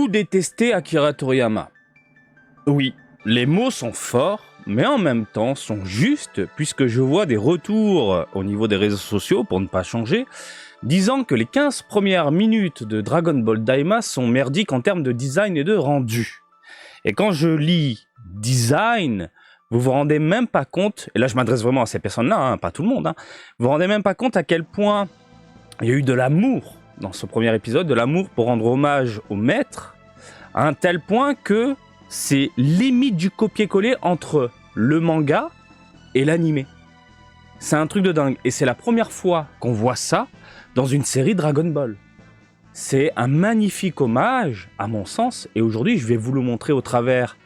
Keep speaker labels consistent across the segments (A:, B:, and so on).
A: Avez-vous détesté Akira Toriyama? Oui, les mots sont forts, mais en même temps sont justes, puisque je vois des retours au niveau des réseaux sociaux, pour ne pas changer, disant que les 15 premières minutes de Dragon Ball Daima sont merdiques en termes de design et de rendu. Et quand je lis design, vous vous rendez même pas compte, et là je m'adresse vraiment à ces personnes-là, hein, pas tout le monde, hein, vous vous rendez même pas compte à quel point il y a eu de l'amour dans ce premier épisode, de l'amour pour rendre hommage au maître, à un tel point que c'est limite du copier-coller entre le manga et l'animé. C'est un truc de dingue, et c'est la première fois qu'on voit ça dans une série Dragon Ball. C'est un magnifique hommage, à mon sens, et aujourd'hui je vais vous le montrer au travers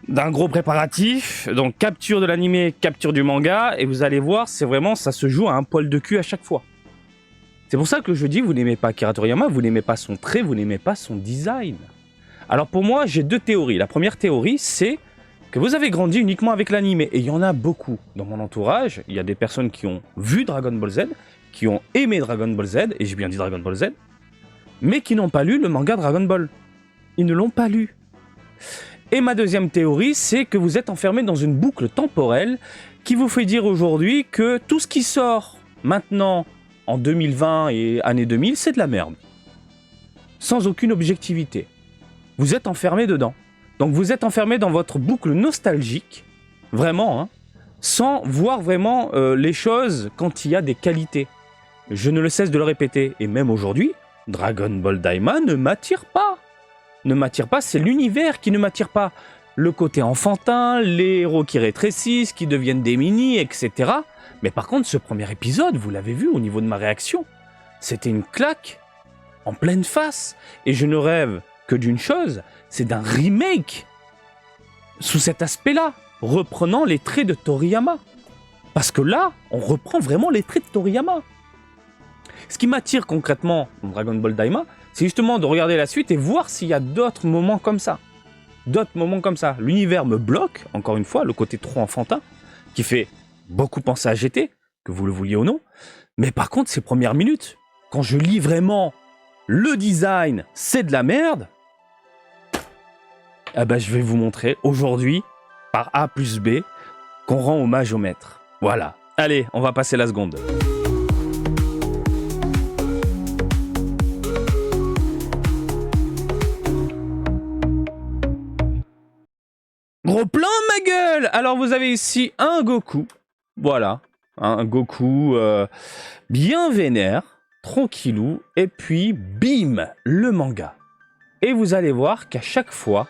A: d'un gros préparatif, donc capture de l'animé, capture du manga, et vous allez voir, c'est vraiment, ça se joue à un poil de cul à chaque fois. C'est pour ça que je dis, vous n'aimez pas Akira Toriyama, vous n'aimez pas son trait, vous n'aimez pas son design. Alors pour moi, j'ai deux théories. La première théorie, c'est que vous avez grandi uniquement avec l'animé, et il y en a beaucoup. Dans mon entourage, il y a des personnes qui ont vu Dragon Ball Z, qui ont aimé Dragon Ball Z, et j'ai bien dit Dragon Ball Z, mais qui n'ont pas lu le manga Dragon Ball. Ils ne l'ont pas lu. Et ma deuxième théorie, c'est que vous êtes enfermé dans une boucle temporelle qui vous fait dire aujourd'hui que tout ce qui sort maintenant en 2020 et année 2000, c'est de la merde. Sans aucune objectivité. Vous êtes enfermé dedans. Donc vous êtes enfermé dans votre boucle nostalgique, vraiment, hein, sans voir vraiment les choses quand il y a des qualités. Je ne le cesse de le répéter, et même aujourd'hui, Dragon Ball Daima ne m'attire pas. Ne m'attire pas, c'est l'univers qui ne m'attire pas. Le côté enfantin, les héros qui rétrécissent, qui deviennent des mini, etc. Mais par contre, ce premier épisode, vous l'avez vu au niveau de ma réaction, c'était une claque en pleine face. Et je ne rêve que d'une chose, c'est d'un remake sous cet aspect-là, reprenant les traits de Toriyama. Parce que là, on reprend vraiment les traits de Toriyama. Ce qui m'attire concrètement dans Dragon Ball Daima, c'est justement de regarder la suite et voir s'il y a d'autres moments comme ça. D'autres moments comme ça. L'univers me bloque, encore une fois, le côté trop enfantin, qui fait beaucoup penser à GT, que vous le vouliez ou non. Mais par contre, ces premières minutes, quand je lis vraiment le design, c'est de la merde, eh ben, je vais vous montrer aujourd'hui, par A plus B, qu'on rend hommage au maître. Voilà. Allez, on va passer la seconde. Gros plan, ma gueule! Alors, vous avez ici un Goku. Voilà. Un Goku bien vénère, tranquillou. Et puis, bim, le manga. Et vous allez voir qu'à chaque fois,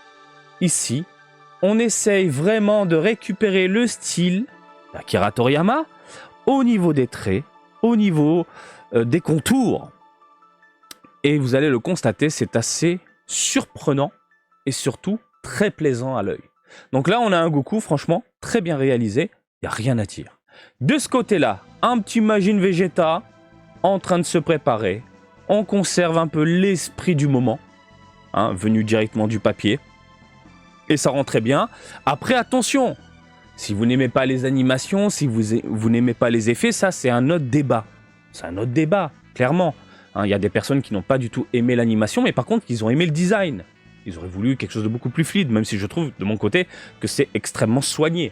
A: ici, on essaye vraiment de récupérer le style d'Akira Toriyama au niveau des traits, au niveau des contours. Et vous allez le constater, c'est assez surprenant et surtout très plaisant à l'œil. Donc là, on a un Goku, franchement, très bien réalisé. Il n'y a rien à dire. De ce côté-là, un petit Majin Vegeta en train de se préparer. On conserve un peu l'esprit du moment, hein, venu directement du papier. Et ça rend très bien. Après, attention, si vous n'aimez pas les animations, si vous n'aimez pas les effets, ça, c'est un autre débat. C'est un autre débat, clairement. Hein, y a des personnes qui n'ont pas du tout aimé l'animation, mais par contre, ils ont aimé le design. Ils auraient voulu quelque chose de beaucoup plus fluide, même si je trouve, de mon côté, que c'est extrêmement soigné.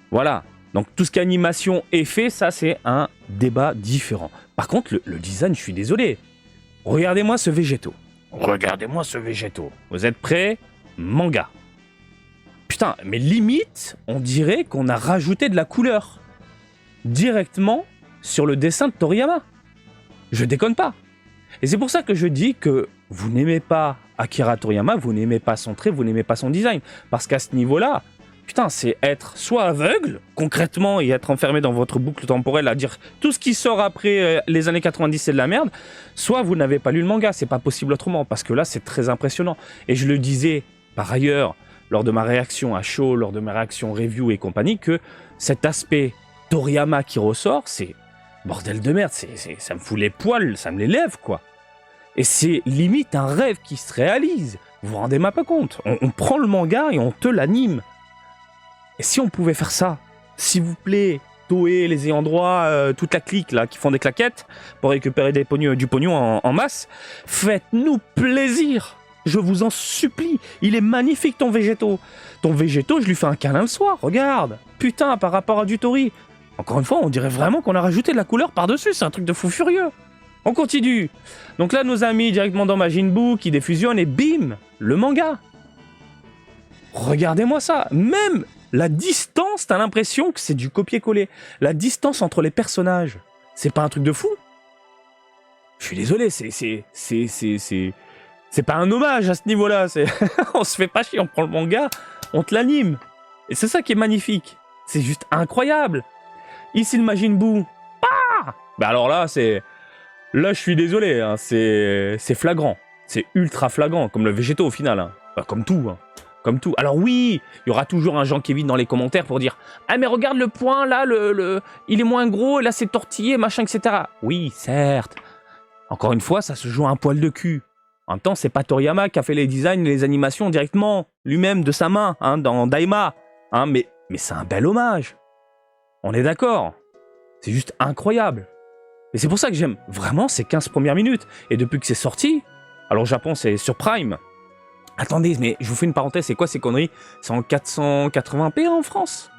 A: Voilà. Donc, tout ce qui est animation, effet, ça, c'est un débat différent. Par contre, le design, je suis désolé. Regardez-moi ce végétaux. Regardez-moi ce végétaux. Vous êtes prêts? Manga. Putain, mais limite, on dirait qu'on a rajouté de la couleur. Directement sur le dessin de Toriyama. Je déconne pas. Et c'est pour ça que je dis que vous n'aimez pas Akira Toriyama, vous n'aimez pas son trait, vous n'aimez pas son design. Parce qu'à ce niveau-là, putain, c'est être soit aveugle, concrètement, et être enfermé dans votre boucle temporelle à dire tout ce qui sort après les années 90, c'est de la merde, soit vous n'avez pas lu le manga, c'est pas possible autrement, parce que là, c'est très impressionnant. Et je le disais, par ailleurs, lors de ma réaction à chaud, lors de ma réaction review et compagnie, que cet aspect Toriyama qui ressort, c'est bordel de merde, ça me fout les poils, ça me les lève, quoi. Et c'est limite un rêve qui se réalise. Vous vous rendez même pas compte. On prend le manga et on te l'anime. Et si on pouvait faire ça, s'il vous plaît, Toei, les ayants droit, toute la clique là, qui font des claquettes pour récupérer du pognon en masse, faites-nous plaisir. je vous en supplie. Il est magnifique ton végéto. Ton végéto, je lui fais un câlin le soir, regarde. Putain, par rapport à du Tori. Encore une fois, on dirait vraiment qu'on a rajouté de la couleur par-dessus, c'est un truc de fou furieux. On continue. Donc là, nos amis directement dans Majin Buu qui défusionnent et bim, le manga. Regardez-moi ça. Même la distance, t'as l'impression que c'est du copier-coller. La distance entre les personnages, c'est pas un truc de fou? Je suis désolé, c'est pas un hommage à ce niveau-là. On se fait pas chier, on prend le manga, on te l'anime. Et c'est ça qui est magnifique. C'est juste incroyable. Ici, le Majin Buu. Ah, bah alors là, là, je suis désolé, hein, c'est flagrant. C'est ultra flagrant, comme le végéto au final. Hein. Bah, comme tout. Hein. Comme tout. Alors oui, il y aura toujours un Jean-Kévin dans les commentaires pour dire « Ah mais regarde le point, là, il est moins gros, là c'est tortillé, machin, etc. » Oui, certes. Encore une fois, ça se joue à un poil de cul. En même temps, c'est pas Toriyama qui a fait les designs et les animations directement, lui-même, de sa main, hein, dans Daima. Hein, mais c'est un bel hommage. On est d'accord. C'est juste incroyable. Et c'est pour ça que j'aime vraiment ces 15 premières minutes. Et depuis que c'est sorti, alors au Japon, c'est sur Prime. Attendez, mais je vous fais une parenthèse, c'est quoi ces conneries? C'est en 480p en France?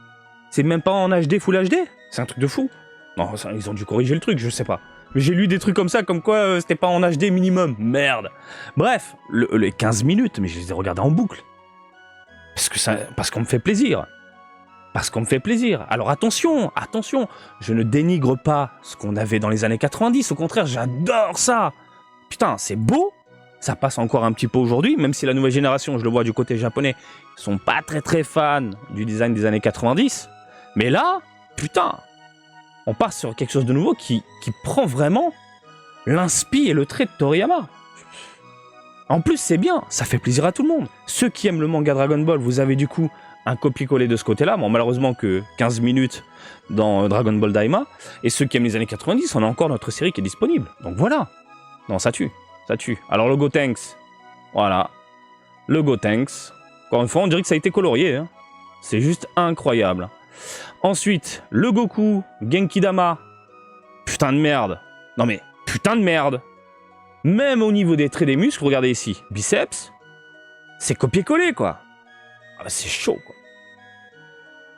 A: C'est même pas en HD, Full HD? C'est un truc de fou. Non, ça, ils ont dû corriger le truc, je sais pas. Mais j'ai lu des trucs comme ça, comme quoi c'était pas en HD minimum. Merde. Bref, les 15 minutes, mais je les ai regardés en boucle. Parce qu'on me fait plaisir. Parce qu'on me fait plaisir. Alors attention, attention, je ne dénigre pas ce qu'on avait dans les années 90. Au contraire, j'adore ça. Putain, c'est beau. Ça passe encore un petit peu aujourd'hui, même si la nouvelle génération, je le vois du côté japonais, sont pas très fans du design des années 90. Mais là, putain, on part sur quelque chose de nouveau qui prend vraiment l'inspi et le trait de Toriyama. En plus, c'est bien, ça fait plaisir à tout le monde. Ceux qui aiment le manga Dragon Ball, vous avez du coup un copier-coller de ce côté-là. Bon, malheureusement que 15 minutes dans Dragon Ball Daima. Et ceux qui aiment les années 90, on a encore notre série qui est disponible. Donc voilà. Non, ça tue. Ça tue. Alors le Gotenks. Voilà. Le Gotenks. Encore une fois, on dirait que ça a été colorié. Hein. C'est juste incroyable. Ensuite, le Goku Genki-Dama. Putain de merde. Non mais, putain de merde. Même au niveau des traits des muscles, regardez ici. Biceps. C'est copier-coller, quoi. Ah bah c'est chaud, quoi.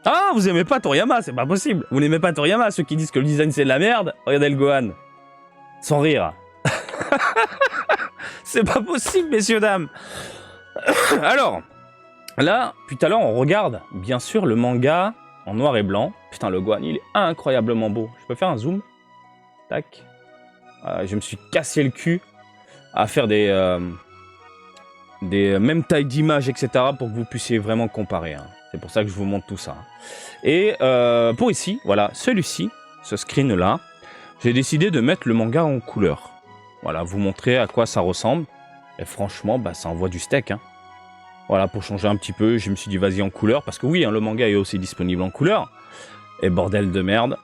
A: Ah, vous aimez pas Toriyama, c'est pas possible. Vous n'aimez pas Toriyama, ceux qui disent que le design c'est de la merde. Regardez le Gohan. Sans rire. C'est pas possible, messieurs, dames. Alors, là, puis tout à l'heure, on regarde, bien sûr, le manga en noir et blanc. Putain, le Gohan, il est incroyablement beau. Je peux faire un zoom? Tac. Je me suis cassé le cul à faire des mêmes tailles d'images, etc. pour que vous puissiez vraiment comparer. Hein. C'est pour ça que je vous montre tout ça. Et pour ici, voilà, celui-ci, ce screen-là, j'ai décidé de mettre le manga en couleur. Voilà, vous montrer à quoi ça ressemble. Et franchement, bah, ça envoie du steak. Hein. Voilà, pour changer un petit peu, je me suis dit, vas-y en couleur. Parce que oui, hein, le manga est aussi disponible en couleur. Et bordel de merde,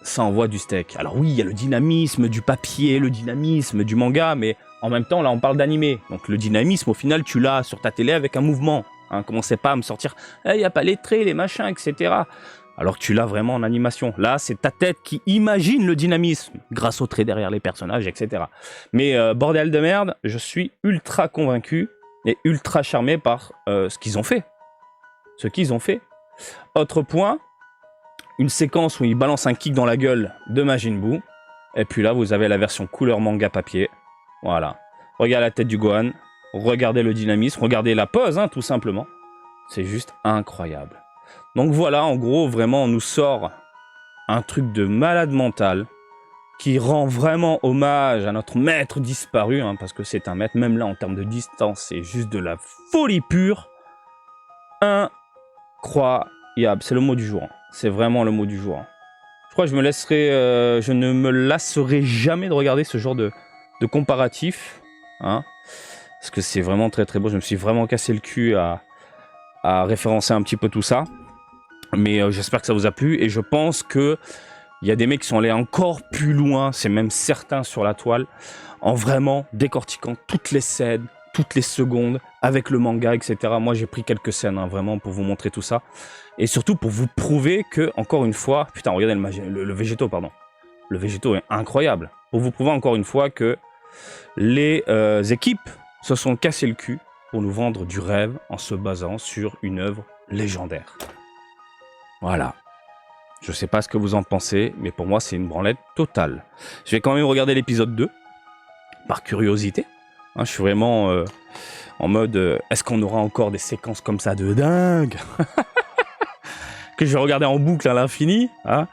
A: ça envoie du steak. Alors oui, il y a le dynamisme du papier, le dynamisme du manga, mais en même temps, là, on parle d'animé. Donc le dynamisme, au final, tu l'as sur ta télé avec un mouvement. Hein, commencez pas à me sortir, il n'y a pas les traits, les machins, etc. Alors que tu l'as vraiment en animation. Là, c'est ta tête qui imagine le dynamisme grâce aux traits derrière les personnages, etc. Mais bordel de merde, je suis ultra convaincu et ultra charmé par ce qu'ils ont fait. Ce qu'ils ont fait. Autre point, une séquence où il balance un kick dans la gueule de Majin Buu. Et puis là, vous avez la version couleur manga papier. Voilà. Regardez la tête du Gohan. Regardez le dynamisme. Regardez la pose, hein, tout simplement. C'est juste incroyable. Donc voilà, en gros, vraiment, on nous sort un truc de malade mental qui rend vraiment hommage à notre maître disparu, hein, parce que c'est un maître, même là, en termes de distance, c'est juste de la folie pure. Incroyable. C'est le mot du jour. Hein. C'est vraiment le mot du jour. Hein. Je crois que je ne me lasserai jamais de regarder ce genre de comparatif. Hein, parce que c'est vraiment très très beau. Je me suis vraiment cassé le cul à référencer un petit peu tout ça. Mais j'espère que ça vous a plu. Et je pense qu'il y a des mecs qui sont allés encore plus loin, c'est même certain sur la toile, en vraiment décortiquant toutes les scènes, toutes les secondes, avec le manga, etc. Moi, j'ai pris quelques scènes, hein, vraiment, pour vous montrer tout ça. Et surtout pour vous prouver que, encore une fois... Putain, regardez le végéto, pardon. Le végéto est incroyable. Pour vous prouver encore une fois que les équipes se sont cassés le cul pour nous vendre du rêve en se basant sur une œuvre légendaire. Voilà. Je sais pas ce que vous en pensez, mais pour moi, c'est une branlette totale. Je vais quand même regarder l'épisode 2, par curiosité. Hein, je suis vraiment en mode, est-ce qu'on aura encore des séquences comme ça de dingue que je vais regarder en boucle à l'infini, hein.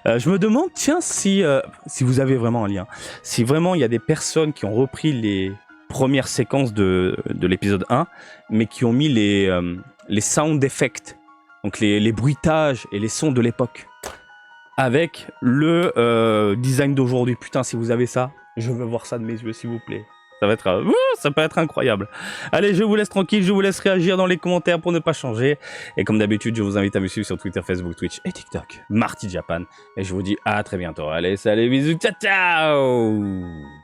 A: Je me demande, tiens, si vous avez vraiment un lien, si vraiment il y a des personnes qui ont repris les premières séquences de l'épisode 1, mais qui ont mis les sound effects, donc les bruitages et les sons de l'époque, avec le design d'aujourd'hui. Putain, si vous avez ça, je veux voir ça de mes yeux, s'il vous plaît. Ça va être, ça peut être incroyable. Allez, je vous laisse tranquille, je vous laisse réagir dans les commentaires pour ne pas changer. Et comme d'habitude, je vous invite à me suivre sur Twitter, Facebook, Twitch et TikTok, Marty Japan. Et je vous dis à très bientôt. Allez, salut, bisous, ciao, ciao!